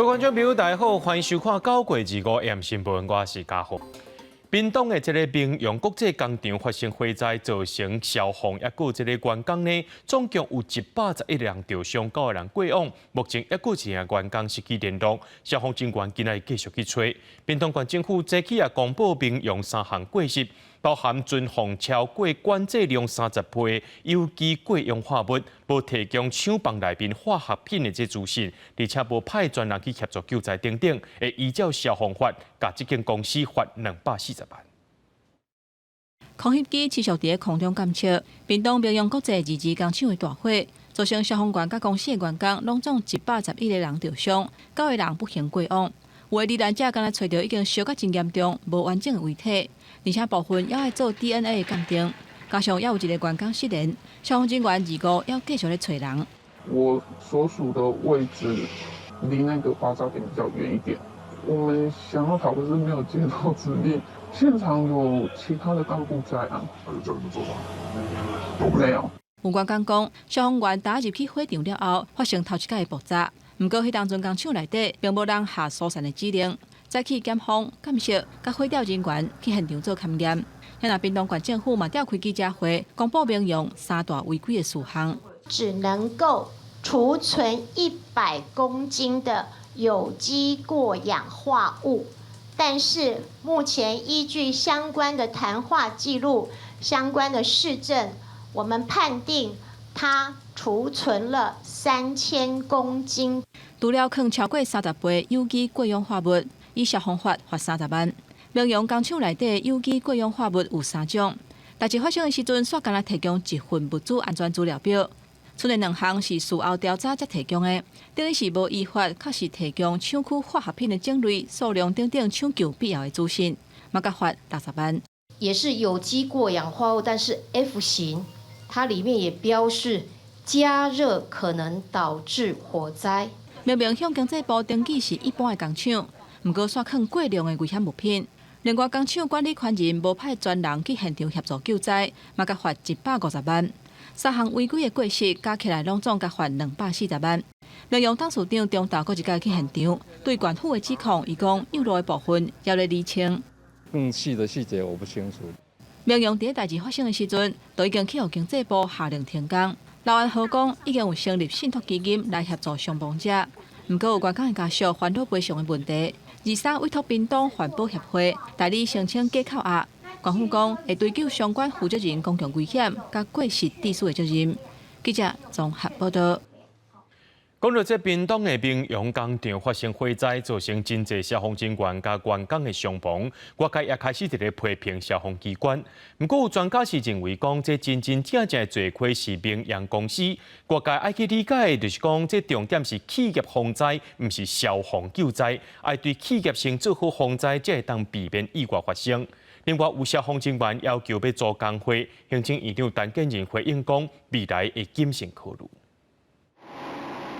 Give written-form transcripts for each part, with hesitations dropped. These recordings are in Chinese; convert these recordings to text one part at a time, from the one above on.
各位观众朋友，大家好，欢迎收看9月25 AM 新闻，我是嘉豪。屏东的这个明阳国际工厂发生火灾，造成消防也有这个员工呢，总共有111人受伤，9个人过往。目前也有一名员工失去联络，消防人员今日继续去找。屏东县政府早起也公布明阳3项过失，包含存放超过管制量30倍有机过氧化物，无提供厂房内面化学品的这资讯，而且无派专人去协助救灾等等，会依照消防法，甲这间公司罚240万。空袭机持续伫空中监测，屏东明阳国际22工厂的大火，造成消防员甲公司的员工拢总111个人受伤，9个人不幸过往。有的罹难者敢若找到已经烧甲真严重、无完整的遗体，而且部分也要做 DNA 的鉴定，加上也有一个员工失联，消防人员25要继续咧找人。我所属的位置离那个爆炸点比较远一点，我们想要逃，可是没有接到指令。现场有其他的干部在啊，还有叫你们做吗？没有。有员工讲，消防员打入去火场了后，发生头一届的爆炸。不过，迄当阵工厂内底并无人下疏散的指令，再去检风、监视，甲火调人员去现场做勘验。现在屏东县政府嘛召开记者会，公布明阳3大违规的事项，只能够储存100公斤的有机过氧化物。但是目前依据相关的谈话记录、相关的事证，我们判定它储存了3000公斤。除了放超过30倍有机过氧化物，以消防法罚30万。明阳工厂内底有机过氧化物有3种，代志发生的时阵，煞干那提供一份物资安全资料表。剩的2项是事后调查才提供的，等于是无依法确实提供厂区化学品的种类、数量等等抢救必要的资讯，嘛甲罚60万。也是有机过氧化物，但是 F 型，它里面也标示加热可能导致火灾。明明向经济部登记是一般的工厂，不过煞放过量的危险物品。另外，工厂管理权人无派专人去现场协助救灾，嘛甲罚150万。3项违规的过失加起来，拢总甲罚240万。明阳董事长中昼搁一届去现场，对县府的指控，伊讲有路的部分要来厘清。更细的细节我不清楚。明阳伫代志发生的时阵，都已经去互经济部下令停工。老安河讲已经有成立信托基金来协助伤亡者，不过有员工的家属烦恼赔偿的问题。23委托屏东环保协会代理申请假扣押。县府讲会追究相关负责人公共危险、甲过失致死的责任。记者综合报道。讲到这屏东的明阳工厂发生火灾，造成真侪消防人员甲员工的伤亡，外界也开始伫咧批评消防机关。不过有专家是认为讲，这真正罪魁是明阳公司。外界爱去理解的就是讲，这重点是企业防灾，毋是消防救灾。爱对企业先做好防灾，才会当避免意外发生。另外，有消防人员要求要做工会，行政院长陈建仁回应讲，未来会谨慎考虑。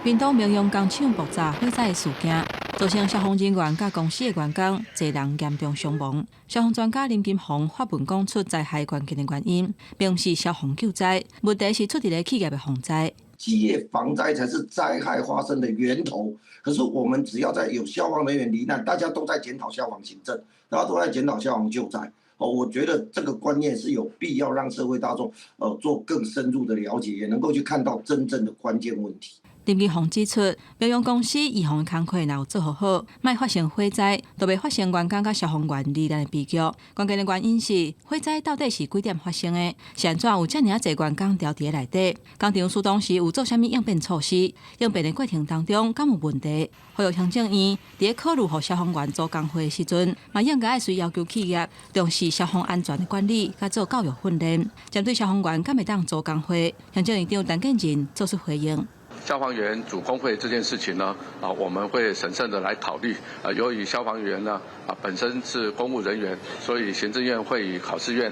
屏东明阳工厂爆炸火灾的事件，造成消防人员甲公司的员工侪人严重伤亡。消防专家林金宏发文讲出灾害关键的原因，并不是消防救灾，问题是出伫咧企业的防灾。企业防灾才是灾害发生的源头。可是我们只要在有消防人员罹难，大家都在检讨消防行政，大家都在检讨消防救灾。我觉得这个观念是有必要让社会大众做更深入的了解，也能够去看到真正的关键问题。林基宏指出，明阳公司预防的工作若有做好，莫发生火灾，就袂发生员工甲消防员罹难的悲剧。关键的原因是火灾到底是几点发生的？是安怎有遮尔啊侪员工调伫内底？工厂当时有做啥物应变措施？应变的过程当中敢有问题？呼吁行政院伫咧考虑互消防员做工会的时阵，嘛应该随要求企业重视消防安全的管理，甲做教育训练。针对消防员敢会当做工会，行政院长陈建仁做出回应。消防员组工会这件事情呢，我们会审慎的来考虑。由于消防员呢，本身是公务人员，所以行政院会与考试院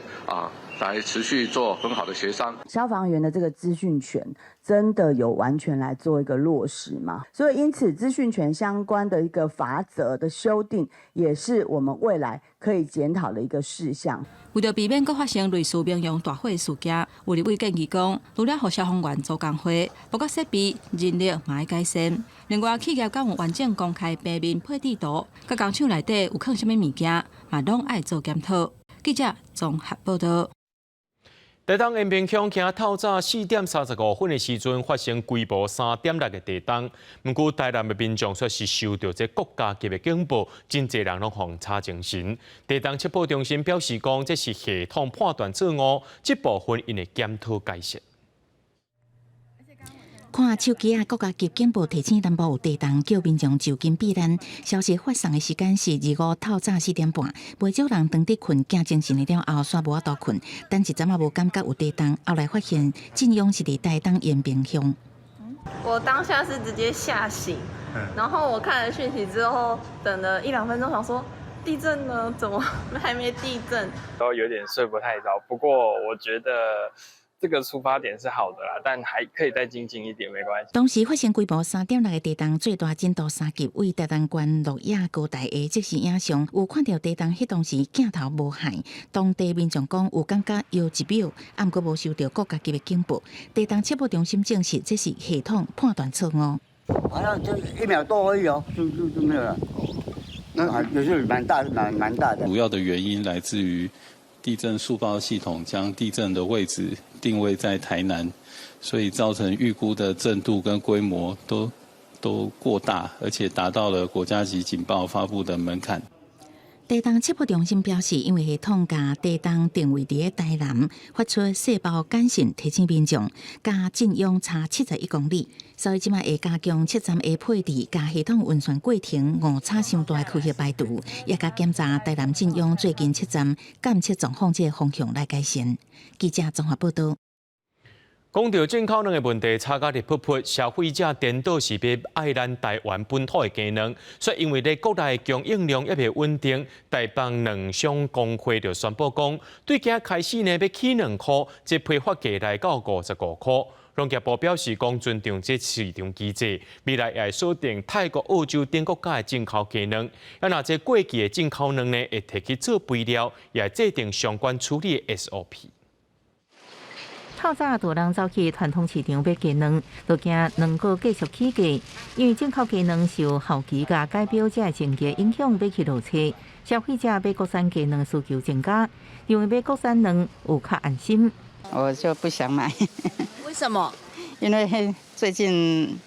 来持续做很好的协商。消防员的这个资讯权真的有完全来做一个落实吗？所以因此资讯权相关的一个法则的修订，也是我们未来可以检讨的一个事项。为了避免再发生类似民用大火的事件，有立委建议讲，除了让消防员做工会，包括设备、人力嘛要改善。另外，企业敢有完整公开平面配置图，甲工厂内底有放什么物件，嘛拢爱做检讨。记者综合报道。台东延平乡今透早4点35分的时阵发生规模3.6的地震，不过台南的民众却是受到这国家级的警报，真侪人拢互差精神。地震测报中心表示讲，这是系统判断错误，这部分因会检讨改善。看手机国家级警报提醒南部有地震，叫民众就近避难。消息发送的时间是25透早4点半，不少人当伫困，惊精神了后煞无法度困，等一阵无感觉有地震，后来发现震央是伫台东延平乡。我当下是直接吓醒，然后我看了讯息之后，等了1-2分钟，想说地震呢？怎么还没地震？都有点睡不太着。不过我觉得这个出发点是好的啦，但还可以再精进一点，没关系。当时发生规模3.6的地震，最大震度3级，为台东县鹿野高台的即时影像，有看到地震迄当时镜头无害。当地民众讲有感觉摇1秒，啊，毋过无收到国家级的警报。地震测报中心证实，这是系统判断错误。好像就1秒多而已哦，就没有了。那也是蛮大的。主要的原因来自于地震速报系统将地震的位置定位在台南，所以造成预估的震度跟规模都过大，而且达到了国家级警报发布的门槛。地震测报中心表示，因为系统甲地震定位伫台南，发出细胞简讯提醒民众，甲震央差71公里，所以即卖会加强测站的配置，甲系统运算过程误差伤大的区域排除，也甲检查台南震央最近测站监测状况这个方向来改善。记者综合报道。讲到进口卵的问题，差甲日噗噗，消费者颠倒是要爱咱台湾本土的鸡卵，所以因为咧国内供应量也未稳定，台邦卵商工会就宣布讲，对今开始呢要起2块，即批发价来到55块。农业部表示讲，尊重这市场机制，未来也会锁定泰国、澳洲等国家的进口鸡卵。啊，若这过期的进口卵呢，会提去做肥料，也会制定相关处理的 SOP。透早大人走去传统市场买鸡卵，就惊能够继续起价，因为进口鸡卵受后期甲改标这的情节影响，买去落车。消费者买国产鸡卵需求增加，因为买国产卵有较安心。我就不想买。为什么？因为最近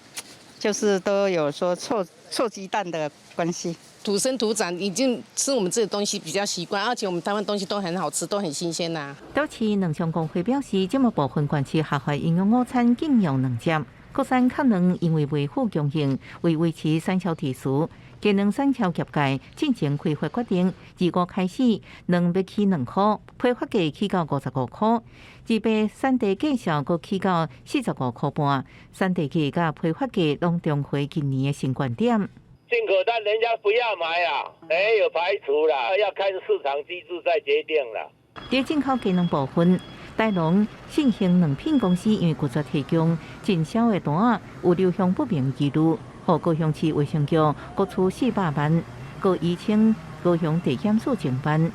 就是都有说臭鸡蛋的关系。土生土长，已经吃我们这个东西比较习惯，而且我们台湾东西都很好吃，都很新鲜呐。岛市农商工会表示，这么部分县市下发营养午餐禁用2针，国产壳卵因为维护供应，为维持产销提速，鸡卵产销业界进行开发决定，25开始卵要起2块，批发价起到55块，自备产地介绍阁起到45块半，产地价甲批发价拢重回今年的新高点。进口单人家不要买啊，没有排除啦，要看市场机制再决定啦。在进口鸡卵部分，台农新兴卵品公司因为拒绝提供进销的单，有流向不明记录，互高雄市卫生局各处400万，各移请高雄地检署侦办。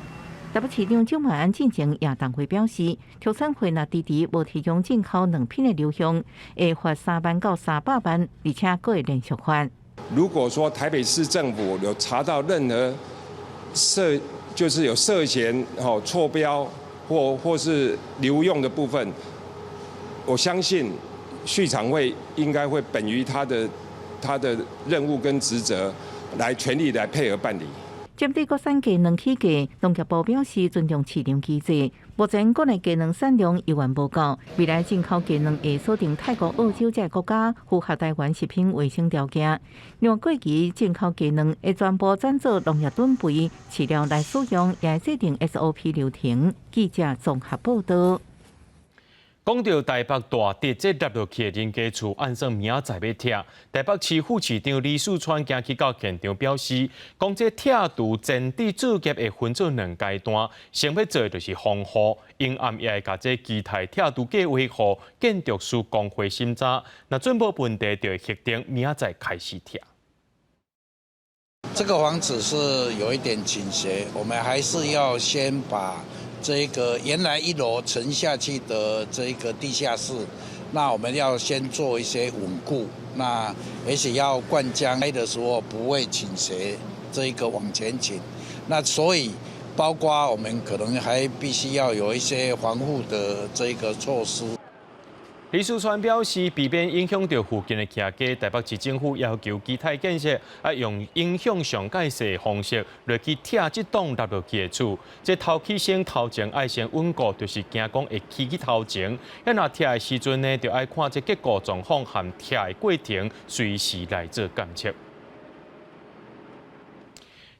台北市长蒋万安进行亚党会表示，畜产会若迟迟无提供进口卵品的流向，会罚3万到300万，而且阁会连续罚。如果说台北市政府有查到任何就是有涉嫌错标或是流用的部分，我相信畜产会应该会本于他的任务跟职责，来全力来配合办理。针对国产鸡卵起价，农业部表示尊重市场机制。目前国内鸡卵产量依然无够，未来进口鸡卵会锁定泰国、澳洲这国家符合台湾食品卫生条件。另外，过期进口鸡卵会全部转做农业准备饲料来使用，也会制定 SOP 流程。记者综合报道。讲到台北大跌，这跌落去的人家厝，按算明仔载要拆。台北市副市长李树川今去到现场表示，讲这拆除前置作业会分做2阶段，先要做的就是防护，因暗也会甲这基台拆除计划予建筑师工会审查，那准无问题就会确定明仔载开始拆。这个房子是有一点倾斜，我们还是要先把这个原来1楼沉下去的这个地下室，那我们要先做一些稳固，那而且要灌浆开的时候不会倾斜，这一个往前倾，那所以包括我们可能还必须要有一些防护的这个措施。李树川表示，避免影响到附近的徛家，台北市政府要求基台建设用影响上介细的方式来去拆这栋落落去的厝。这头起先头前爱先稳固，就是惊讲会起去头前。要若拆的时阵呢，就爱看这结构状况和拆的过程，随时来做监测。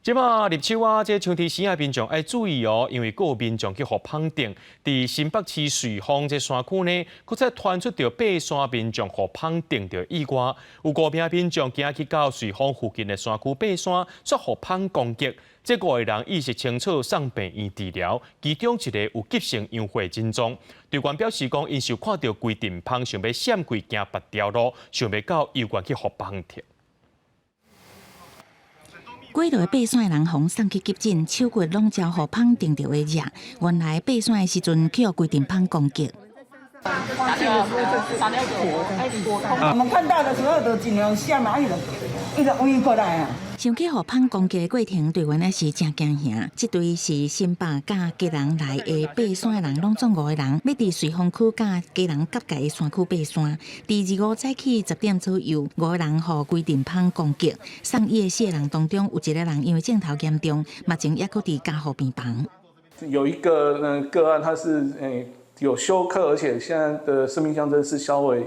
即马入秋啊，这长堤西岸民众要注意哦，因为有民众去互碰顶，伫新北市瑞芳这山区呢，搁再传出着爬山民众互碰顶着意外，有5名民众今去到瑞芳附近的山区爬山，却互碰攻击。这5个人意识清楚，送病院治疗，其中一个有急性氧化症状。队员表示讲，因受看到规定碰，想要闪开行别条路，想要到医院去互碰贴。过路爬山的人红送去急诊，手骨拢照互碰定着的热。原来爬山的时阵去互规定碰攻击。我们看到的时候都尽量闪嘛，伊就围过来啊。想去互碰攻击的过程，队员也是真惊吓。这队是新北甲基隆来的爬山的人，拢总5个人，要伫瑞芳区甲基隆甲界的山区爬山。第25早起10点左右，5个人互规定碰攻击。送医的4个人当中，有1个人因为镜头严重，目前也搁伫加护病房。有一个个案，他是有休克，而且现在的生命象征是稍微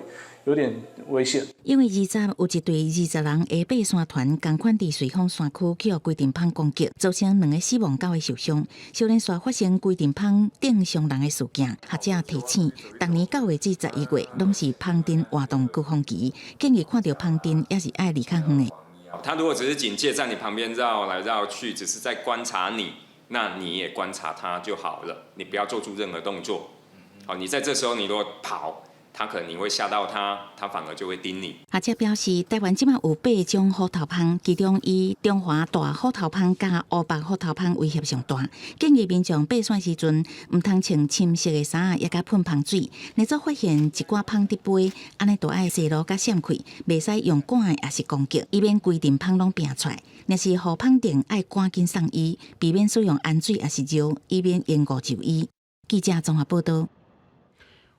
有点危险。因为20有一队20人的爬山团，同款伫瑞芳山区去互规定碰攻击，造成2个死亡，9个受伤。少年线发生规定碰顶伤人的事件，学者提醒，当年9月至11月拢是碰顶活动高峰期，建议看到碰顶也是爱离较远的。他如果只是警戒在你旁边绕来绕去，只是在观察你，那你也观察他就好了，你不要做出任何动作。好，你在这时候你如果跑，他可能你会吓到他，他反而就会盯你。学者表示，台湾即马有8种虎头蜂，其中以中华大虎头蜂甲乌白虎头蜂威胁上大。建议民众爬山时阵，唔通穿深色的衫，也甲喷芳水。若做发现一寡蜂伫背，安尼就爱细路甲闪开，袂使用赶的也是攻击，以免规定蜂拢拼出来。若是互蜂定，爱赶紧送医，避免使用氨水也是药，以免延误就医。记者综合报道。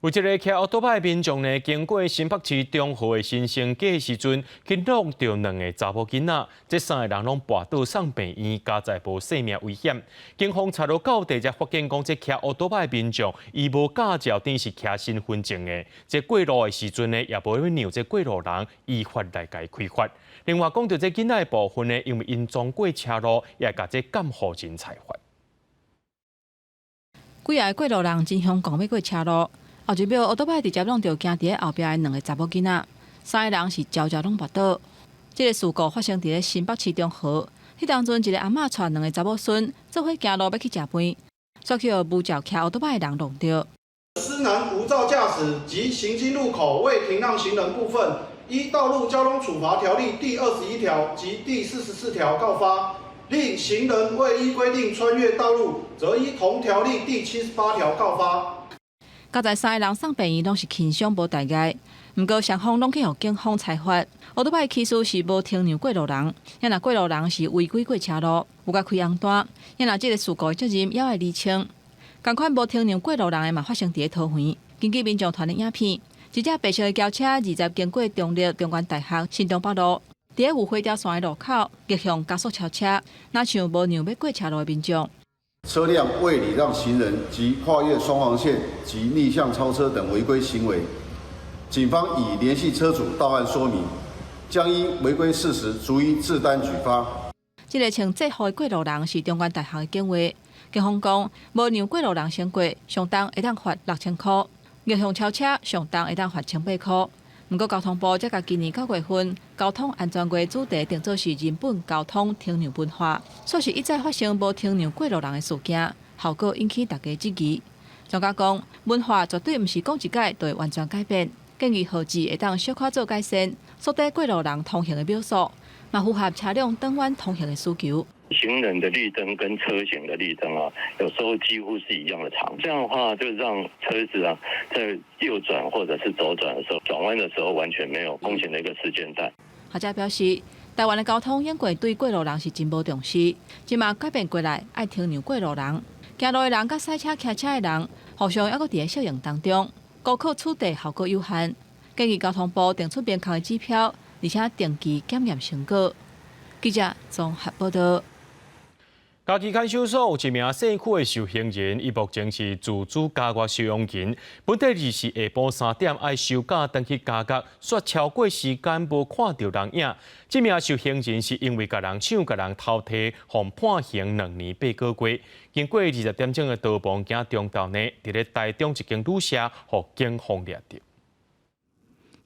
有一个骑奥多拜民众呢，经过新北市中和的新生街时阵，去弄到2个查某囡仔，这3个人拢跋倒送病院，加在无生命危险。警方查到到地才发现讲，这骑奥多拜民众伊无驾照，等是骑身份证的。这过路的时阵呢，也无要让这过路人依法来解开罚。另外讲到这囡仔的部分呢，因为因撞过车路，也甲这监护人裁罚。几个过路人真凶讲要过车路。后一秒，奥多拜直接弄到行伫后壁的2个查某囡仔，3个人是朝朝拢跋倒。这个事故发生伫新北市中和，迄当阵一个阿嬷带2个查某孙做伙行路要去食饭，却去无照骑奥多拜的人弄到。施南无照驾驶及行经路口未停让行人部分，依《道路交通处罚条例》第21条及第44条告发。另行人未依规定穿越道路，则依同条例第78条告发。加在3个人送病院拢是轻伤无大碍，不过双方拢去互警方裁罚。奥多拜起诉是无停让过路人，也若过路人是违规过车路，有甲开红单，也若这个事故的责任也要厘清。同款无停让过路人的嘛发生伫桃园，根据民众传的影片，一只白色的轿车20经过中立中原大学新东北路，伫有花雕线的路口逆向加速超车，哪像无让要过车路的民众。车辆未礼让行人及跨越双黄线及逆向超车等违规行为，警方已联系车主到案说明，将因违规事实逐一自单举发。这个穿制服的过路人是中原大学的警卫，警方讲无让过路人先过，相当会当罚6000块。逆向超车上重会当罚1,800块。不过交通部则甲今年9月份交通安全月主题定做是人本交通停让文化，说是一再发生无停让过路人的事件，效果引起大家质疑。专家讲，文化绝对毋是讲一改就会完全改变，建议号志会当小可做改善，缩短过路人通行的秒数，嘛符合车辆转弯通行的需求。行人的绿灯跟车行的绿灯啊，有时候几乎是一样的长。这样的话，就让车子啊在右转或者是左转的时候，转弯的时候完全没有空闲的一个时间带。学者表示，台湾的交通演过对过路人是真无重视，即马改变过来爱停让过路人，行路的人甲赛车、骑车的人互相还阁伫个效应当中，高考取缔效果有限。建议交通部定出明确的指标，而且定期检验成果。记者综合报道。嘉义看守所有一名姓区的受刑人，伊目前是自主加约收容人。本地日是下晡3点爱收假登去加监，却超过时间无看到人影。这名受刑人是因为甲人抢、甲人偷摕，被判刑2年8个月。经过20点钟的逃亡行中道内，伫咧台中一间旅社，被警方掠到。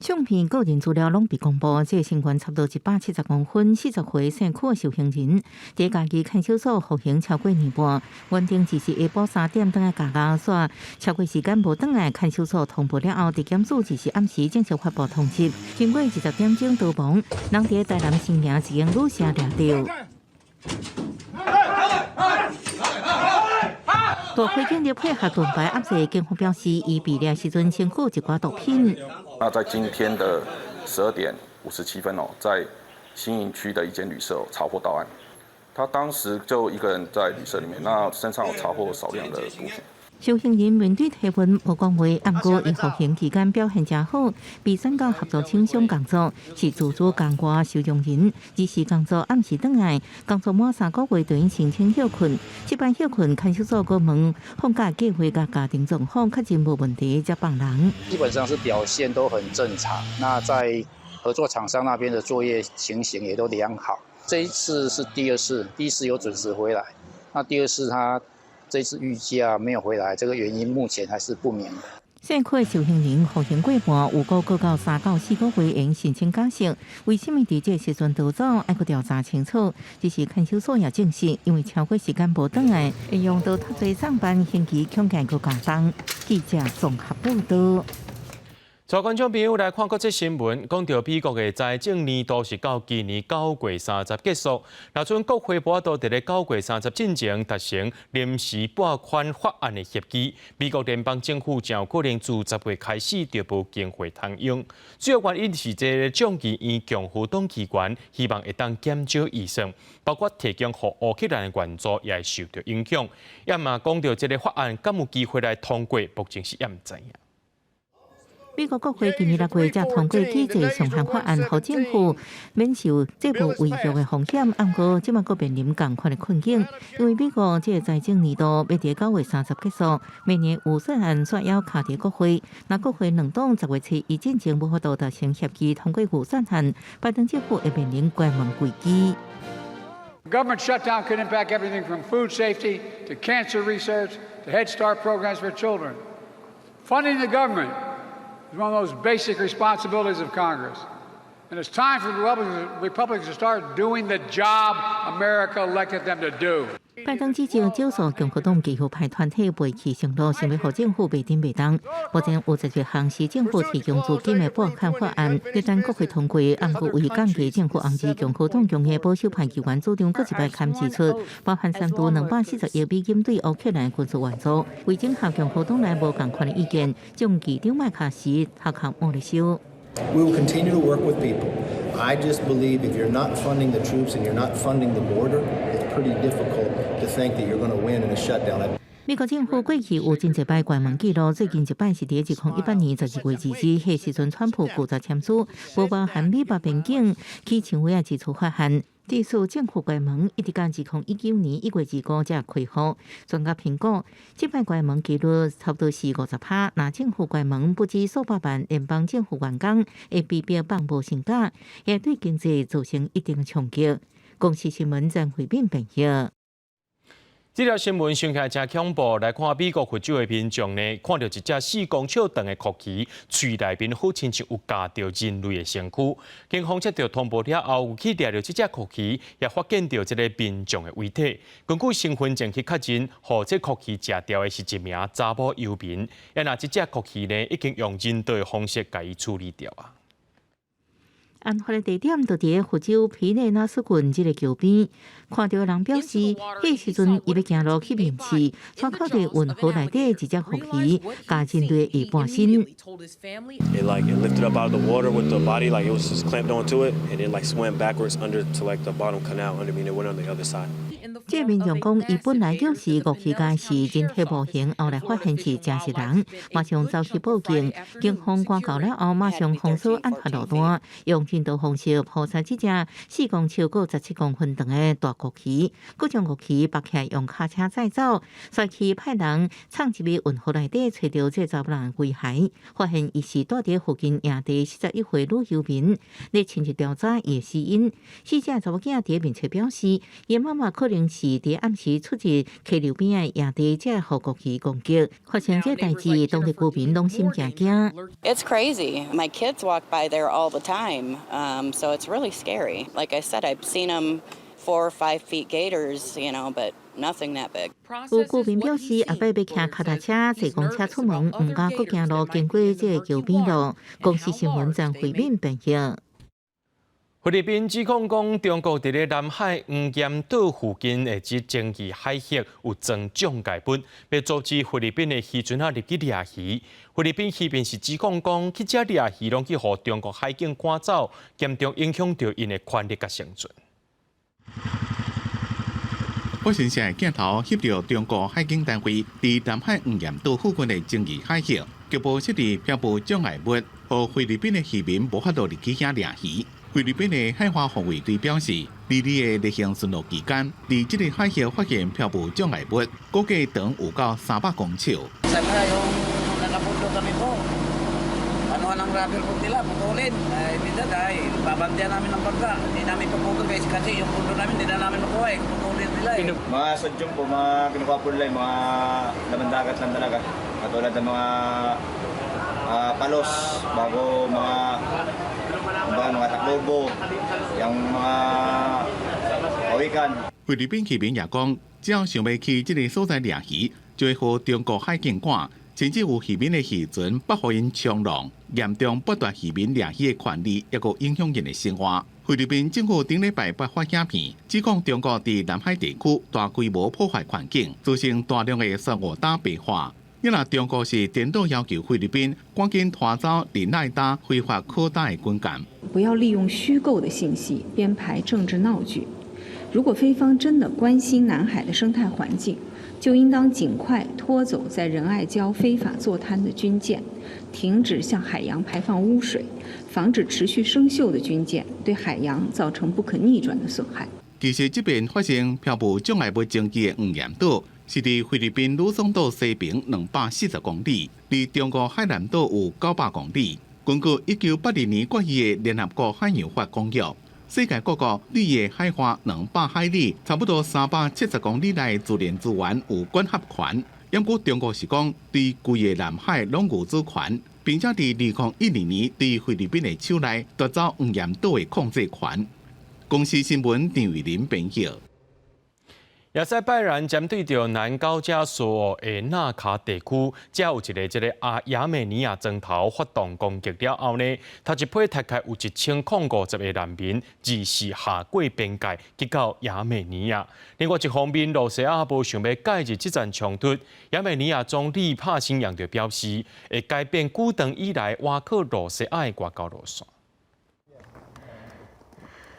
相片个人资料拢被公布，这身高差不多170公分、40岁姓区的受刑人，在家己看守所服刑超过年半，原定只是下晡3点登来加监所，超过时间无登来看守所通报了后，地检署只是暗时正式发布通知。经过20点钟逃亡，人伫台南新营一间旅社掠到。大会警力配合盾牌压制，警方表示，伊被掠时阵身负一寡毒品。那在今天的12点57分在新营区的一间旅社查获到案。他当时就一个人在旅社里面，那身上有查获少量的毒品。受刑人面对提问无讲话，不过伊服刑期间表现真好，被选到合作清商工作，是自主监管收容人。日时工作暗时转来，工作满3个月就已申请休困。这摆休困看守所个问放假计划甲家庭状况确真无问题，才放人。基本上是表现都很正常。那在合作厂商那边的作业情形也都良好。这一次是第2次，第1次有准时回来，那第2次他这次预假没有回来，这个原因目前还是不明。姓区的受刑人服刑过半，有过到3到4个月，应申请假释。为什么伫这时阵逃走，还阁调查清楚？只是看守所也证实，因为超过时间无转来，会用到太侪上班，刑期恐惊阁加重。记者综合报道。各观众朋友来看国际新闻，讲到美国的财政年度是到今年9月30结束。那阵国会报道伫咧9月30之前达成临时拨款法案的协议，美国联邦政府将有可能自10月开始就无经费通用。主要原因是这个众议院共和党议员希望会当减少预算，包括提供予乌克兰的援助也会受到影响。也嘛讲到这个法案敢有机会来通过，目前是也唔知影。美国国会今年6月才通过几个上限法案，予政府免受债务违约的风险。不过，即马阁面临同款的困境，因为美国这个财政年度要伫9月30结束，明年预算案煞要卡伫国会。那国会两党10月初以进前无法度达成协议通过预算案，拜登政府会面临关门危机。Government shutdown could impact everything from food safety to cancer research to Head Start programs for children. Funding the government is one of those basic responsibilities of Congress. And it's time for the Republicans to start doing the job America elected them to do. 拜登之前少数共和党几乎派团体背弃承诺，想要予政府袂顶袂当。目前有11项是政府提供资金的拨款法案，一旦国会通过，暗过为降低政府红字共和党中的保守派议员主张搁一摆砍支出，包含3度240亿美金对乌克兰军事援助。为整合共和党内无共款的意见，将议长麦卡锡合合莫里修。We will continue to work with people. I just believe if you're not funding the troops and you're not funding the border, it's pretty difficult to think that you're going to win in a shutdown. 美国政府过去有真侪摆关门记录，最近一摆是伫2018年12月2日，迄时阵川普负责签署无包含美国边境起墙围支出法案。致使政府关门一直到2019年1月25日才开放。专家评估，这摆关门几率差不多是50%。那政府关门不止数百万联邦政府员工会被迫放无薪假，也对经济造成一定的冲击。公司新闻张慧敏报道。这条新闻听起来真恐怖。来看美国佛州的民众呢，看到一只4公尺长的蛞蝓，喙内面好亲像有夹到人类的身躯。警方接到通报了后，有去抓到这只蛞蝓，也发现到这个民众的遗体。根据身份证去确认，互这蛞蝓食掉的是一名查某游民。也那这只蛞蝓呢，已经用人道的方式加以处理掉啊。案发的地点就伫佛州皮内纳斯郡这个桥边，看到人表示，迄时阵伊要行路去面试，窗口伫运河内底一只蛞蝓，加人类的下半身。It lifted up out of the water with the body like it was just clamped onto it, and it swam backwards under to the bottom canal under me, and it went on the other side. 这民众讲，伊本来就是蛞蝓间是人体模型，后来发现是真实人，马上走去报警。警方赶到了后，马上封锁案发路段，用人道方式捕杀这只4公尺过17公分长的大蛞蝓，佮将蛞蝓绑起来用卡车载走，率去派人藏入运河内底，找到这查某人遗骸，发现伊是住伫附近营地41岁女游民。咧亲自调查伊的死因，死者查某囝伫面册表示，伊妈妈可能是伫暗时出入溪流边的营地，才互蛞蝓攻击。发生这代志，当地居民拢心惊惊。It's crazy. My kids walk by there all the time, so it's really scary. Like I said, I've seen them 4 or 5 feet gators, but nothing that big. 有居民表示，后摆要骑脚踏车坐公车出门，唔敢搁行路经过这个桥边路。公司新闻将回面变形。菲律宾指控讲，中国伫咧南海黄岩岛附近的这争议海域有装障碍物，要阻止菲律宾的渔船入去掠鱼。菲律宾渔民是指控讲，去遮掠鱼拢去互中国海警赶走，严重影响到因的权利甲生存。我先前镜头翕到中国海警单位伫南海黄岩岛附近的争议海域，局部设置漂浮障碍物，互菲律宾的渔民无法度入去遐掠鱼。菲律宾的海华防卫队表示，伫的例行巡逻期间，伫这个海域发现漂浮障碍物，估计长有到300公尺。Ng rubber po nila, putulin. Minsan dahil babantayan namin ng bangka. Hindi namin paputol kasi yung pundo namin hindi na namin makuha eh. Putulin nila eh. Mga sadyong po, mga kinukuha po nila yung mga laman dagat lang talaga. Katulad ng mga palos, bago mga taklobo, yung mga kawikan. 菲律宾渔民也讲，只要想要去这个所在掠鱼，就会和中国海警赶。甚至有渔民的渔船不互因冲浪，严重剥夺渔民掠鱼的权利，也个影响因的生活。菲律宾政府顶礼拜发影片，指控中国伫南海地区大规模破坏环境，造成大量的珊瑚礁白化。因若中国是颠倒要求菲律宾赶紧拖走林奈达非法扩大的军舰。不要利用虚构的信息编排政治闹剧。如果菲方真的关心南海的生态环境，就应当尽快拖走在仁爱礁非法坐滩的军舰，停止向海洋排放污水，防止持续生锈的军舰对海洋造成不可逆转的损害。其实，这边发生漂浮障碍物争议的黄岩岛，是伫菲律宾鲁松岛西边240公里，离中国海南岛有900公里。根据1980年决议的联合国海洋法公约。世界各国对的海划200海里，差不多370公里内自然资源有管辖权。因过中国是讲，对规个南海拢有主权，并且伫2012年伫菲律宾的手内夺走黄岩岛的控制权。公司新闻张伟林编译。亚塞拜然针对着南高加索的纳卡地区，才有一个亚美尼亚征头发动攻击了后呢，头一批大概有1050个难民自是下过边界，去到亚美尼亚。另外一方面，罗西亚无想要介入这场冲突，亚美尼亚总理帕辛扬就表示，会改变久长以来挖靠罗西亚的外交路线。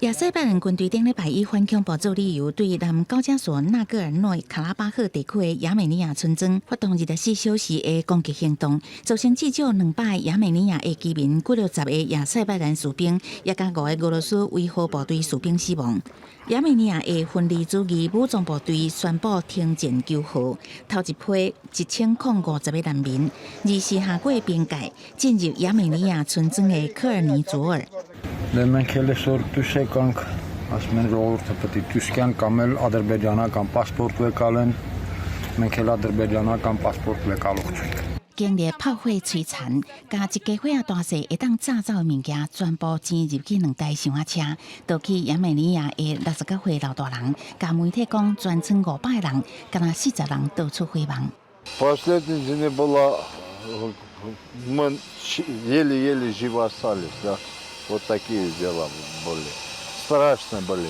亚塞拜然军队顶礼拜以反恐怖做理由，对南高加索纳戈尔诺卡拉巴赫地区的亚美尼亚村庄发动24小时的攻击行动，造成至少200个亚美尼亚的居民、90个亚塞拜然士兵，也加5个俄罗斯维和部队士兵死亡。亚美尼亚的分离主义武装部队宣布停战9号，头一批1050个难民二是下过边界，进入亚美尼亚村庄的科尔尼佐尔。لما كل صورته شيكونك ասում են ժողովուրդը պետք է դուսկյան կամ էլ ադրբեջանական պասպորտ վեկալեն, մենք էլ ադրբեջանական պասպորտ վեկալող չենք。经历炮火摧残，加一家伙大细会当炸走的物件，全部迁入去2台厢仔车，倒去亚美尼亚的69岁老大人，甲媒体讲全村500人，敢若40人到处毁亡。Последний день была, мы еле-еле живы остались, да. Вот такие дела были. Страшно были.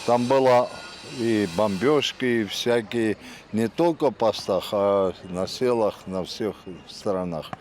Там было и бомбежки, и всякие, не только в постах, а на селах, на всех сторонах.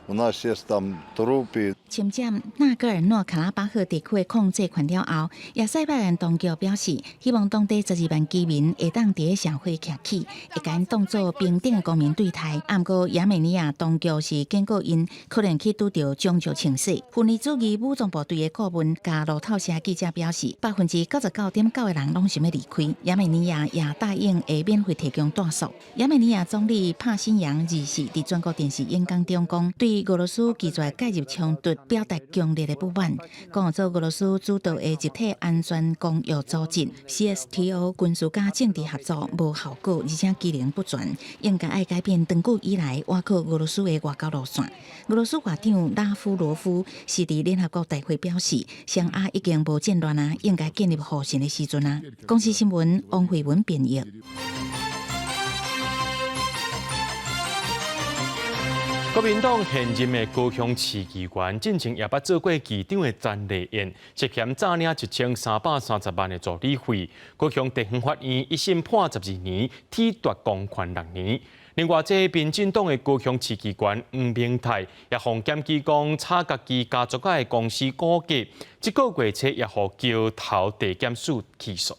У нас есть там трупы. 侵占纳戈尔诺卡拉巴赫地区的控制权了后，亚塞拜然当局表示，希望当地12万居民会当伫社会站起，会甲因当作平等的公民对待。不过，亚美尼亚当局是警告因可能去拄到种族清洗。分离主义武装部队的顾问甲路透社记者表示，99.9%的人拢想要离开。亚美尼亚也答应会免费提供住宿。亚美尼亚总理帕辛扬24伫全国电视演讲中讲，对俄罗斯拒绝介入冲突表达强烈的不满，讲做俄罗斯主导的集体安全公约组织 CSTO 军事加政治合作无效果，而且机能不全，应该爱改变长久以来挖靠俄罗斯的外交路线。俄罗斯外长拉夫罗夫是伫联合国大会表示，双亚已经无战乱啊，应该建立和平的时阵啊。公司新闻王慧文编译。国民党现任的高雄市议员，进前也捌做过议长的詹丽燕，涉嫌诈领1330万的助理费。高雄地方法院一审判12年，褫夺公权6年。另外，这民进党的高雄市议员黄明泰也向检举讲炒家己家族的公司股价，这个月初也互桥头地检署起诉。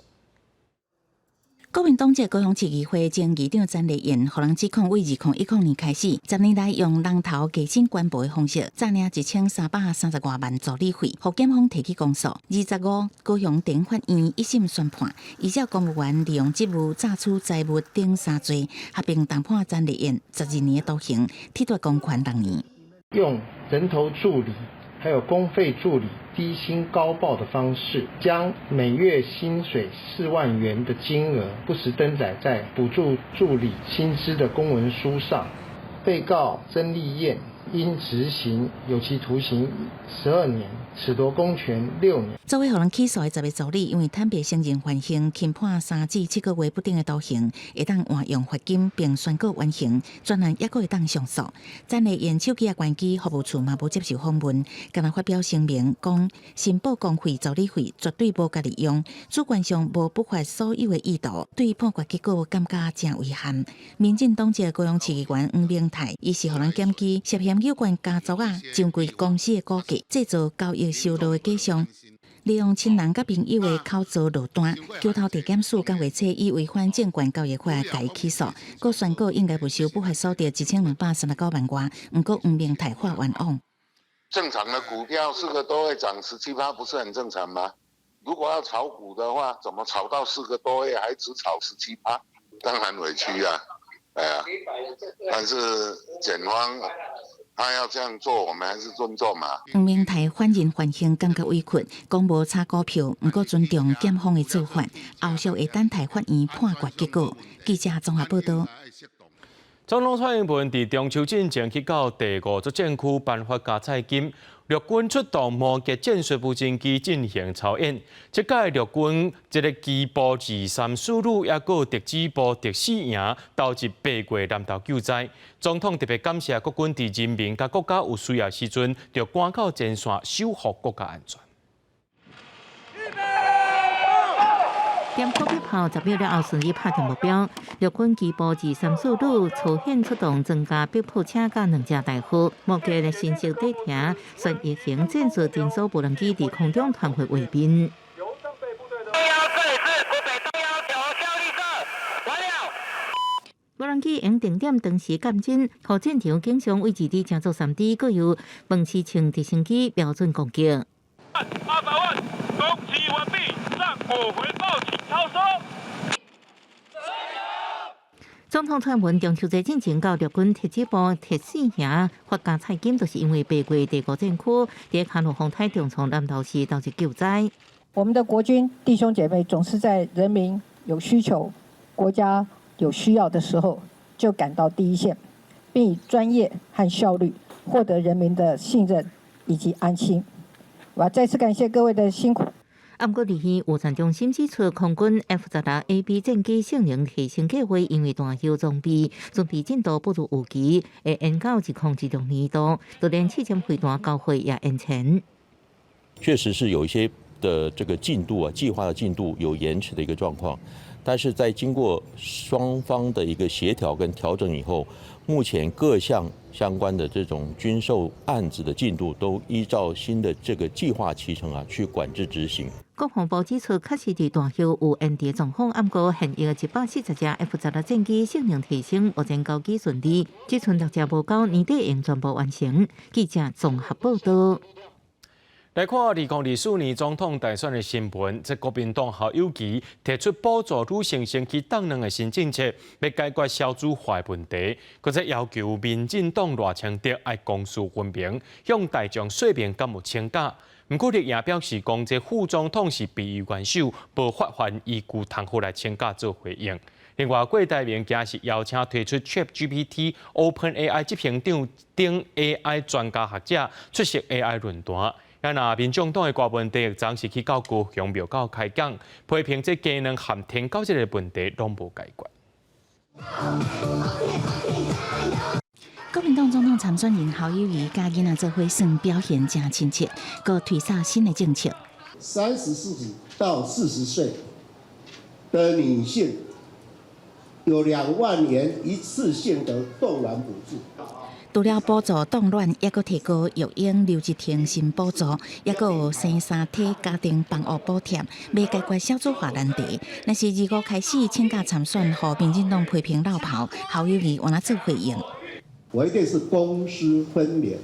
国民党籍高雄市议会前议长詹丽燕，互人指控为2010年开始，10年来用人头加薪官薄的方式，诈领1330多万助理费，互检方提起公诉。25高雄地方法院一审宣判，依照公务员利用职务诈取财物等3罪，合并重判詹丽燕12年的徒刑，褫夺公权6年。用人头助理还有公费助理低薪高报的方式，将每月薪水4万元的金额不实登载在补助助理薪资的公文书上。被告曾丽燕因执行有期徒刑12年，褫夺公权6年。作为互人起诉的10位助理，因为坦白承认犯行，轻判3至7个月不等的徒刑，会当换用罚金并宣告完刑，专案也会当上诉。詹丽燕手机也关机，服务处嘛无接受访问，敢若发表声明讲，申报公费助理费绝对无家利用，主观上无不法所有的意图，对判决结果感觉真遗憾。民进党籍高雄市议员黄明泰，伊是互人检举涉嫌有关家族上柜公司的股价，制造交易收入的假象，利用亲人甲朋友的口座落单，桥头地检署9月初以违反证券交易法甲伊起诉，佮宣告应该不受不法所得1239万元，不过黄明泰法冤枉。正常的股票4个多月涨17%，不是很正常吗？如果要炒股的话，怎么炒到4个多月还只炒17%？当然委屈啊，哎呀，但是检方他要这样做，我们还是尊重嘛。黄明泰反认犯行感觉委屈，讲无炒股票，不过尊重检方的做法，后续会等待法院判决结果。记者综合报道。总统蔡英文伫中秋进前去到第5作战区颁发加菜金，陆军出动摩羯战术无人机进行操演。这届陆军这个机步23师旅也有特指部特4营投入8月南投救灾。总统特别感谢国军伫人民甲国家有需要时阵，就赶到前线守护国家安全。点火炮10秒了后顺利拍定目标，陆军机步23师旅操演出动增加逼迫车甲2架大货，目前的新式地停，率异形战术电索无人机伫空中团伙卫兵。无人机用定点同时监侦，互战场经常位置伫正座3D，各有门市称直升机标准攻击。800万，攻击完毕，战果回报请抄收。总统蔡英文中秋节进前到陆军特指部特4营发加菜金，就是因为8月第5战区伫卡路风台重创南投市导致救灾。我们的国军弟兄姐妹总是在人民有需求、国家有需要的时候就赶到第一线，并以专业和效率获得人民的信任以及安心。我要再次感谢各位的辛苦。不过，伫去乌山中心指出，空军 F-18A/B 战机性能提升计划因为大修装备进度不如预期，会延到2026年度，就连试验飞弹交会也延前。确实是有一些的这个进度计划的进度有延迟的一个状况，但是在经过双方的一个协调跟调整以后，目前各项相关的这种军售案子的进度都依照新的这个计划期程去管制执行。国防部指出，确实伫大修有延迟状况，不过现役140架 F-18战机性能提升，目前交机顺利，只剩6架无够，年底应全部完成。记者综合报道。来看2024年总统大选的新闻，这国民党校友期提出补助女性升级党能的新政策，要解决少子化问题。佮再要求民进党赖清德爱公私分明，向大众说明敢有请假。不过，立也表示，讲这副总统是被元首无法还依据通好来请假做回应。另外，郭台铭更是邀请推出 ChatGPT、OpenAI 执行长等 AI 专家学者出席 AI 论坛。那民众党的郭文第昨是去到高雄庙口开讲，批评这技能含天高这个问题拢无解决。国民党总统参选人侯友宜甲囡仔做伙算表现真亲切，佮推出新的政策。34岁到40岁的女性有2万元一次性的冻卵补助。除了补助冻卵，也佮提高育婴留职停薪补助，也佮有生3体家庭帮务补贴，要解决少子化难题。若是25开始请假参选，互民进党批评落跑，侯友宜往哪做回应？我一定是公私分明，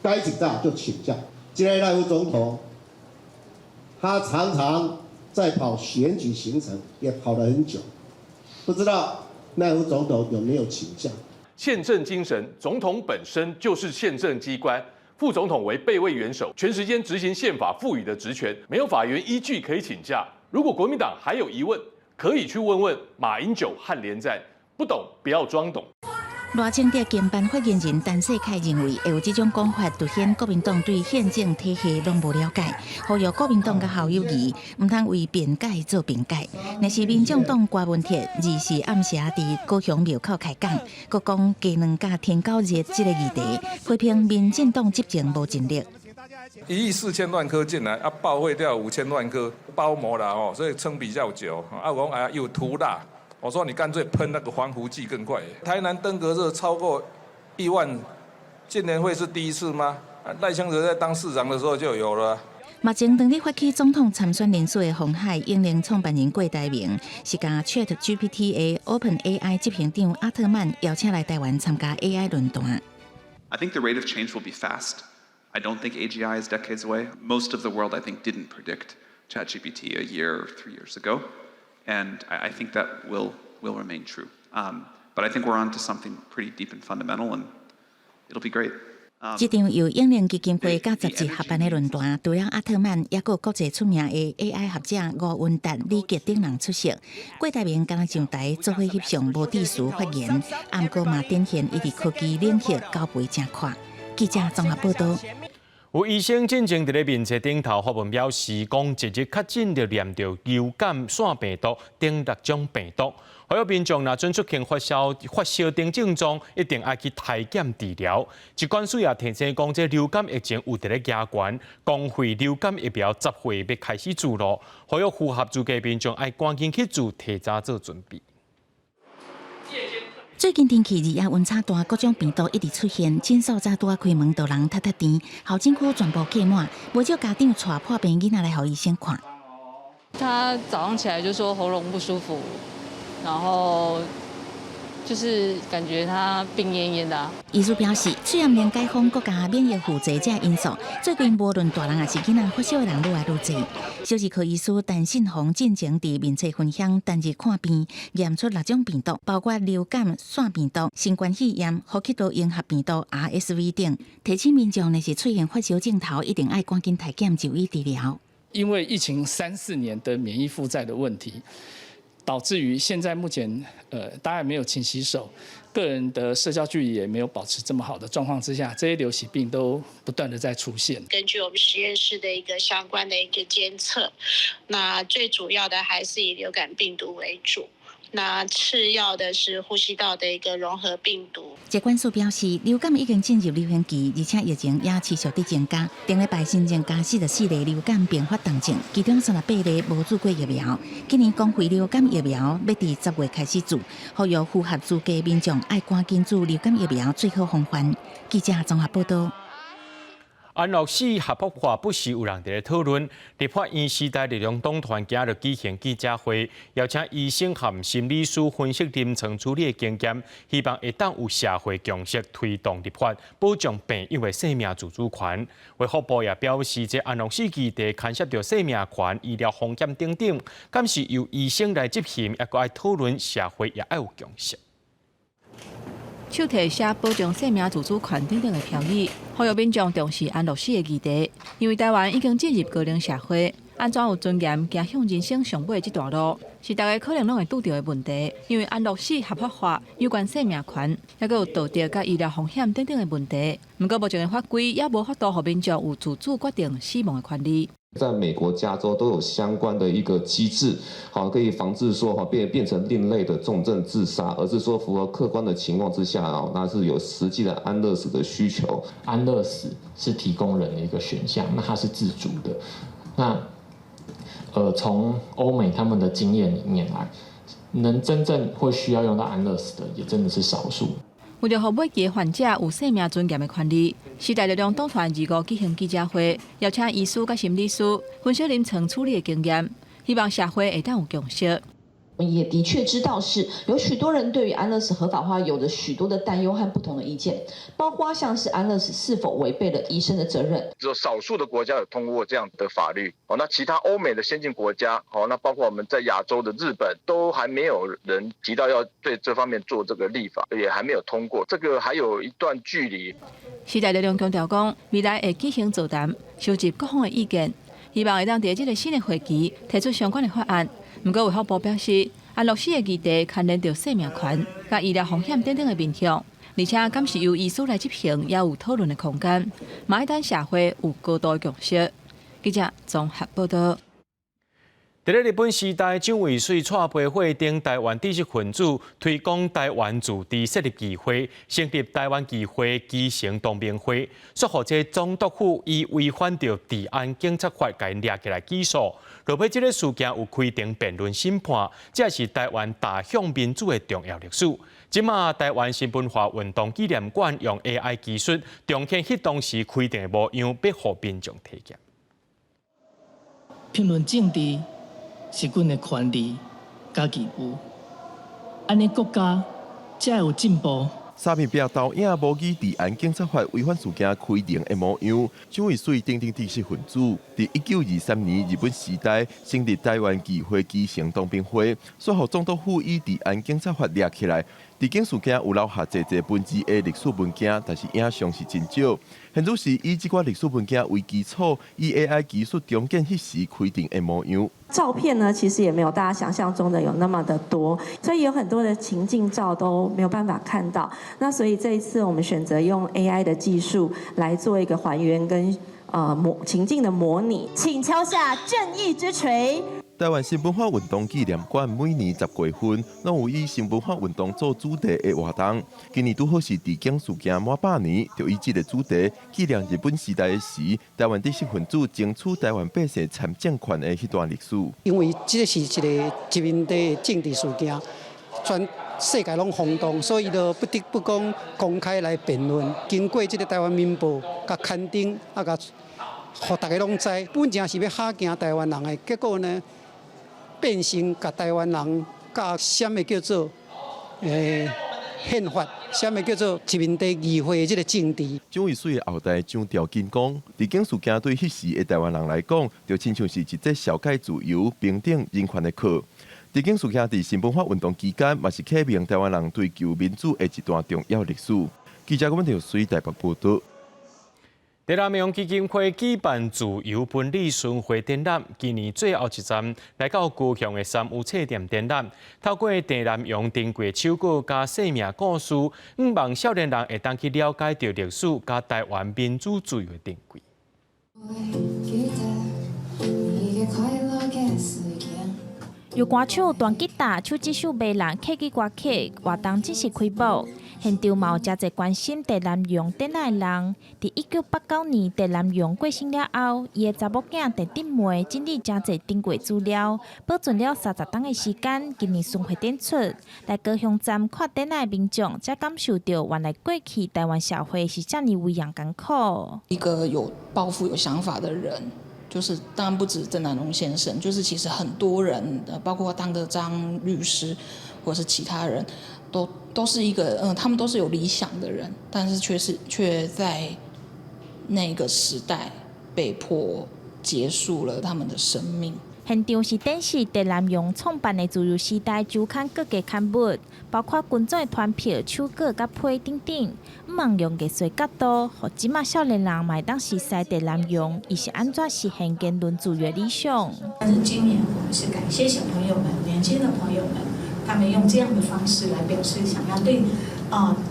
该请假就请假。今天赖副总统，他常常在跑选举行程，也跑了很久，不知道赖副总统有没有请假？宪政精神，总统本身就是宪政机关，副总统为备位元首，全时间执行宪法赋予的职权，没有法源依据可以请假。如果国民党还有疑问，可以去问问马英九和连战，不懂不要装懂。赖清德经办发言人陈世凯认为，会有这种讲法，凸显国民党对宪政体系拢无了解，呼吁国民党甲侯友宜唔通为辩解做辩解。若是民众党郭文铁24暗时伫高雄庙口开讲，佮讲鸡卵甲天狗热这个议题，批评民进党执政无尽力。1亿4千万颗进来，报废掉5000万颗包膜了哦，所以撑比较久。我讲又涂蜡。我说你干脆喷那个防腐剂更快。台南登革热超过1万，今年会是第一次吗？赖清德在当市长的时候就有了。目前当日发起总统参选人数的鸿海英灵创办人郭台铭，是甲 ChatGPT 的 OpenAI 执行长阿特曼邀請來台灣參加 AI 論壇。I think the rate of change will be fast. I don't think AGI is decades away. Most of the world, I think, didn't predict ChatGPT a year or 3 years ago. And I think that will remain true. But I think we're on to something pretty deep and fundamental, and it'll be great. 这场由英灵基金会甲杂志合办的论坛，除了阿特曼，也有国际出名的 AI 学者吴文达、李杰等人出席。郭台铭刚上台做伙翕相无字词发言，不过嘛展现伊伫科技领域交陪真快。记者综合报道。有医生进前伫咧面册顶头发文表示，讲一日确诊就验到流感腺病毒等6种病毒，呼吁民众若准出现发烧等症状，一定要去体检治疗。疾管署也提醒讲，这流感疫情有伫咧加悬，公费流感疫苗10月要开始注入，呼吁符合资格民众要赶紧去注，提早做准备。最近天气热也温差大，各种病毒一直出现。诊所早拄啊开门，就人踢甜，候诊区全部客满，不少家长带破病囡仔来给医生看。他早上起来就说喉咙不舒服，然后就是感觉他病恹恹的。医师表示，虽然连解封国家免疫负责这因素，最近无论大人还是囡仔发烧的人愈来愈多。小儿科医师陈信宏进前伫面册分享，单日看病验出6种病毒，包括流感腺病毒、新冠肺炎、呼吸道融合病毒 RSV 等。提醒民众若是出现发烧症头，一定要赶紧体检就医治疗。因为疫情3、4年的免疫负债的问题，导致于现在目前大家没有勤洗手，个人的社交距离也没有保持这么好的状况之下，这些流行病都不断的在出现。根据我们实验室的一个相关的一个监测，那最主要的还是以流感病毒为主。那次要的是呼吸道的一个融合病毒。疾管署表示，流感已经进入流行期，而且疫情也持续地增加。顶礼拜新增加44例流感并发重症，其中38例无注过疫苗。今年公费流感疫苗要伫10月开始注，呼吁符合资格民众爱赶紧注流感疫苗最好方法。记者综合报道。安乐死合法化不时有人在讨论，立法院时代力量党团今日举行记者会，邀请医生和心理师分析临床处理的经验，希望会当有社会共识推动立法，保障病友的生命自主权。卫福部也表示，这安乐死议题牵涉到生命权、医疗风险等等，敢是由医生来执行，也搁爱讨论，社会也爱有共识。手提写保障生命自主权等等的条语，呼吁民众重视安乐死的议题。因为台湾已经进入高龄社会，安怎有尊严行向人生上尾这段路，是大家可能拢会拄到的问题。因为安乐死合法化有关生命权，也佮有道德佮医疗风险等等的问题。不过目前的法规也无法度让民众有自主决定死亡的权利。在美国加州都有相关的一个机制，好可以防治说变成另类的重症自杀，而是说符合客观的情况之下，那是有实际的安乐死的需求。安乐死是提供人的一个选项，那它是自主的。那从欧美他们的经验里面来，能真正会需要用到安乐死的，也真的是少数。为了让每个患者有生命尊严的权利，时代力量党团25举行记者会，邀请医师和心理师分析临床处理的经验，希望社会会当有共识。也的确知道是有许多人对于安乐死合法化有着许多的担忧和不同的意见，包括像是安乐死是否违背了医生的责任。只有少数的国家有通过这样的法律，那其他欧美的先进国家，那包括我们在亚洲的日本，都还没有人提到要对这方面做这个立法，也还没有通过，这个还有一段距离。时代力量强调讲，未来会举行座谈，收集各方的意见，希望会当在这个新的会期提出相关的法案。不过卫福部表示，安乐死的议题牵连到生命权、甲医疗风险等等的面向，而且敢是由医师来执行，也有讨论的空间，嘛要等社会有高度的共识。记者综合报道。在日本时代蔣渭水蔡培火等台湾知识分子推广台湾自治设立机会，成立台湾机会基层同盟会，说服这总督府以违反着治安警察法，甲因抓起来起诉。落尾这个事件有开庭辩论审判，这是台湾打向民主的重要历史。即马台湾新文化运动纪念馆用 AI 技术重现迄当时开庭的模样，要互民众体验。评论政治是阮的权利甲义务，安尼国家才有进步。三面壁投影模拟治安警察法违反事件开庭的模样，蔣渭水等等知识分子，伫1923年日本时代成立台湾议会基层同盟会，说服总督府以治安警察法抓起来。治警事件有留下侪文字的历史文件，但是影像是真少。现在是以这寡历史文件为基础，以 AI 技术重建迄时开庭的模样。照片呢，其实也没有大家想象中的有那么的多，所以有很多的情境照都没有办法看到。那所以这一次我们选择用 AI 的技术来做一个还原跟情境的模拟。请敲下正义之锤。台湾新文化运动纪念馆每年10月份，拢有以新文化运动做主题的活动。今年拄好是治警事件满100年，就以这个主题纪念日本时代的时，台湾知识分子争取台湾百姓参政权的迄段历史。因为这是一个殖民地政治事件，全世界拢轰动，所以就不得不公开来辩论。经过这个台湾民报甲刊登，甲互大家拢知，本正是要吓惊台湾人的，结果呢？变成甲台湾人甲什么叫做宪法，什么叫做殖民地议会的这个政治。蔣渭水的后代蔣兆金讲，治警事件对迄时的台湾人来讲，就亲像是一节小解自由、平等、人权的课。治警事件伫新文化运动期间，嘛是启明台湾人追求民主的一段重要历史。记者郭文婷随台北报道。台南用基金会举办自由分离巡回展览，今年最后一站来到高雄的三无册店展览，透过台南用珍贵手稿加生命故事，希望少年人会当去了解到历史加台湾民主自由的珍贵。由歌手弹吉他、手指手卖人客家歌曲，活动正式开幕。现场嘛有真侪关心台南用展览的人。伫1989年台南用过身了后，伊的查某囝陈顶妹整理真侪珍贵资料，保存了30天的时间。今年巡回展出，来高雄站看展览的民众，才感受到原来过去台湾社会是这么微样艰苦。一个有抱负、有想法的人。就是当然不止郑南榕先生，就是其实很多人，包括当德章律师或是其他人，都是一个他们都是有理想的人，但是却在那个时代被迫结束了他们的生命。现场是展示台南用创办的自由时代周刊各个刊物，包括群众的团票、手稿、甲批等等。毋望用艺术角度，互即马少年人嘛当实在台南用，伊是安怎实现言论自由的理想。但是今年我们是感谢小朋友们、年轻的朋友们，他们用这样的方式来表示想要对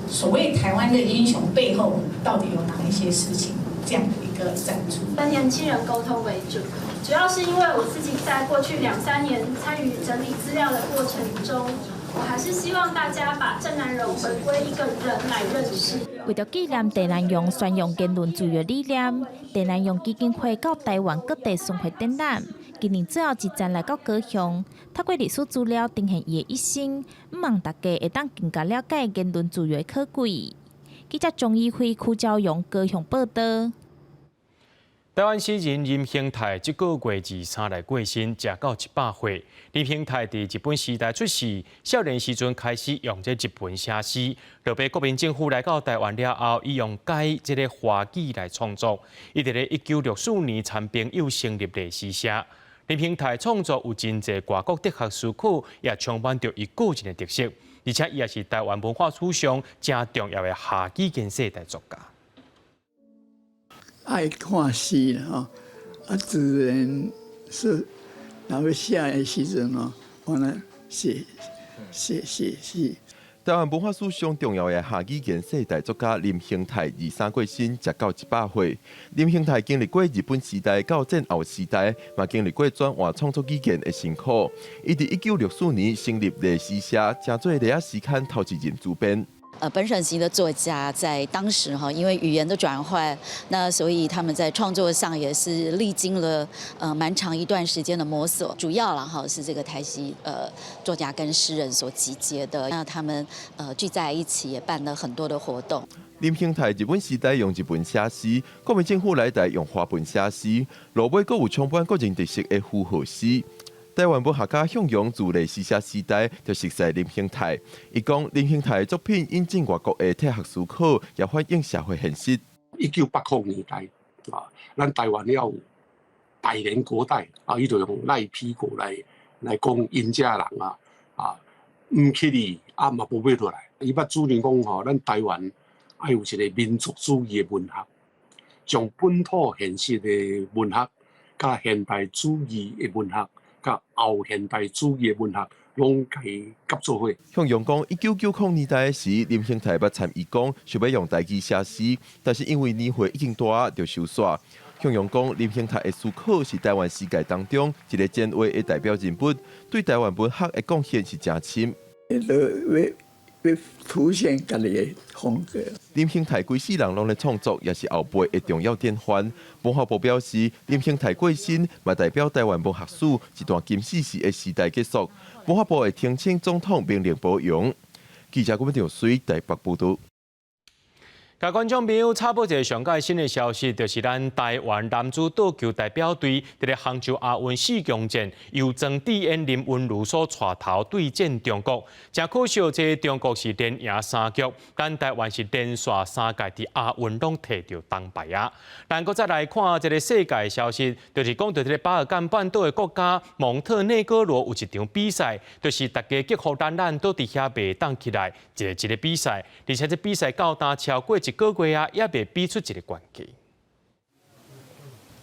所谓台湾的英雄背后到底有哪一些事情，这样的一个展出。跟年轻人沟通为主。主要是因为我自己在过去2-3年参与整理资料的过程中，我还是希望大家把郑南榕回归一个人来认识。为了纪念台南榕宣扬言论自由理念，台南榕基金会到台湾各地巡回展览。今年最后一站来到高雄，透过历史资料呈现伊的一生，希望大家会当更加了解言论自由的可贵。记者钟义辉、邱昭勇高雄报道。台湾诗人林兴泰这个月23日过身，食到100岁。林兴泰伫日本时代出世，少年时阵开始用这日本写诗。落被国民政府来到台湾了后，伊用改这个华语来创作。伊伫咧1964年参朋友成立历史社。林兴泰创作有真侪外国哲学诗句，也充满着伊个人的特色，而且伊也是台湾文化史上真重要的下语建设大作家。爱看诗啦自然是那个写的时阵我呢写诗。台湾文化史上重要的下语建设大作家林兴泰23过身，食到100岁。林兴泰经历过日本时代到战后时代，嘛经历过转换创作语言的辛苦。伊伫1964年成立历史社，正做历史诗刊头一人主编。本省级的作家在当时因为语言的转换，那所以他们在创作上也是历经了蛮长一段时间的摸索。主要是这个台西作家跟诗人所集结的，那他们聚在一起也办了很多的活动。林兴泰日本时代用日本写诗，国民政府来台用华文写诗，落尾阁有充满个人特色的符号诗。台湾文学家向阳自历史社时代就熟悉林兴泰，伊讲林兴泰的作品引进外国的哲学思考，也反映社会现实。1980年代咱台湾要有百年国代伊就用赖批国来讲因家人唔起哩嘛无买落来。伊捌主张讲咱台湾要有一个民族主义的文学，将本土现实的文学，甲现代主义的文学。甲后现代主义文学拢可以合作伙。向阳讲，1990年代时，林兴泰捌参与讲想要用台语写诗，但是因为年岁已经大，就收煞。向阳讲，林兴泰的思考是台湾世界当中一个前卫的代表人物，对台湾文学的贡献是真深。要凸显家己的风格。林兴泰规世人拢咧创作，也是后辈的重要典范。文化部表示，林兴泰过身，嘛代表台湾文学史一段金史时的时代结束。文化部会听请总统命令保养。记者郭文长随台北报道。甲观众朋友插播一个上届新的消息，就是咱台湾男子桌球代表队伫咧杭州亚运4强战，由曾智燕、林昀儒所带头对战中国。真可惜，这中国是连赢3局，咱台湾是连续3届伫亚运拢摕到铜牌啊！咱搁再来看这个世界消息，就是讲到这个巴尔干半岛的国家蒙特内哥罗有一场比赛，就是大家激互咱都伫遐袂当起来一个比赛，而且这比赛到达超过1个月也未比出一个冠军。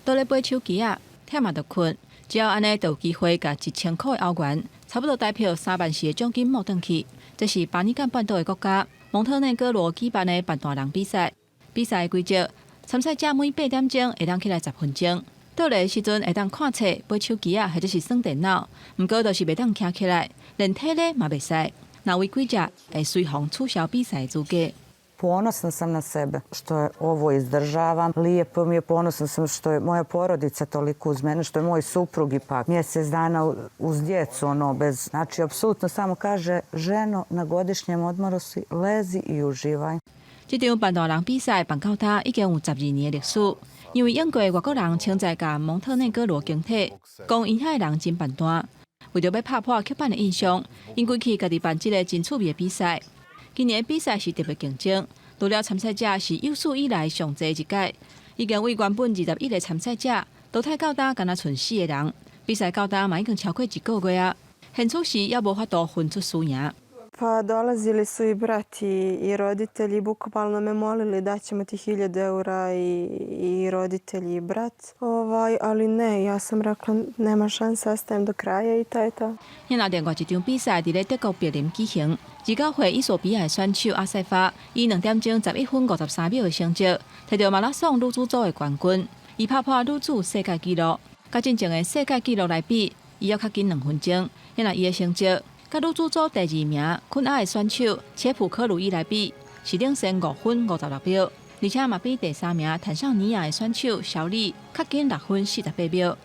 倒咧买手机啊，忝嘛就困，只要安尼就有机会甲1000块的欧元，差不多代表3万4的奖金摸转去。这是巴尼干半岛的国家蒙特内哥罗举办的办大人比赛。比赛的规则，参赛者每8点钟会当起来10分钟，倒来的时阵会当看册、买手机啊，或者是耍电脑。毋过就是袂当徛起来，连体力嘛袂使。若违规者会随行取消比赛资格。Ponosna sam na sebe što je ovo izdržavam. Lijepo mi je, ponosna sam što je moja porodica toliko uz mene, što je moj suprug ipak mjesec dana uz djecu, bez... Znači, apsolutno samo kaže, ženo, na godišnjem odmoru si lezi i uživaj. 这场办大人比赛办到他已经有12年的历史，因为英国外国人称赞甲蒙特内哥罗经体，讲因遐的人真办大。为着要拍破刻板的印象，因规气家己办一个真趣味的比赛。今年的比赛是特别竞争，除了参赛者是有史以来上侪一届，已经为原本21个参赛者淘汰到今，敢若剩4个人。比赛到今嘛已经超过1个月啊，现此时也无法度分出输赢。 Pa dolazili su i brat i roditelji, bukvalno me molili da ćemo ti 1000 eura i roditelji i brat. Ali ne, ja sam rekla nema šanse, ostajem do kraja i to je to. 因那另外一场比赛伫咧德国柏林举行，29岁伊索比亚的选手阿塞法以2点钟11分53秒的成绩，摕到马拉松女子组的冠军，伊拍破女子世界纪录。甲进前的世界纪录来比，伊要较紧2分钟。因那伊的成绩。 甲女子组第2名昆阿的选手切普科鲁伊来比，是领先5分56秒，而且嘛比第3名坦桑尼亚的选手小李较紧6分48秒。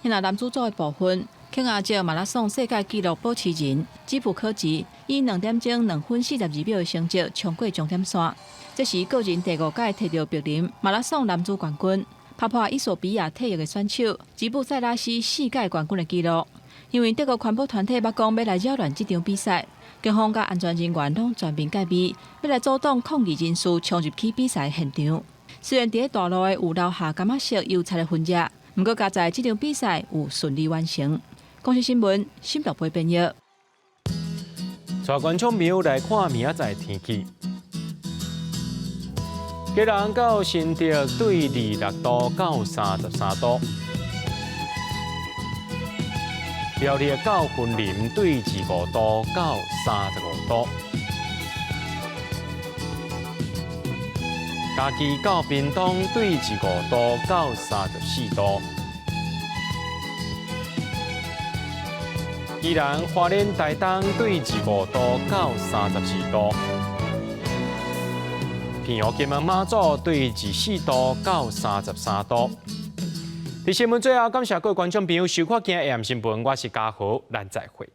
因那男子组的部分，肯亚籍马拉松世界纪录保持人吉普科吉以2点钟2分42秒的成绩冲过终点线，这是个人第5届摕到柏林马拉松男子冠军，拍破伊索比亚退役的选手吉布塞拉斯4届冠军的纪录。 因为德国环保团体捌讲要来扰乱这场比赛，警方甲安全人员拢全面戒备，要来阻挡抗议人士冲入去比赛现场。虽然伫大路的有留下感觉色油彩的痕迹，不过加在这场比赛有顺利完成。公司新闻，新北杯编译。带观众朋友来看明仔载天气。吉兰到新竹对26度到33度。 苗栗到云林对25度到35度，嘉义到屏东对15度到34度，宜兰花莲台东对15度到34度，平湖金门马祖对14度到33度。 伫新闻最后，感谢各位观众朋友收看今日AM新闻，我是嘉豪，咱再会。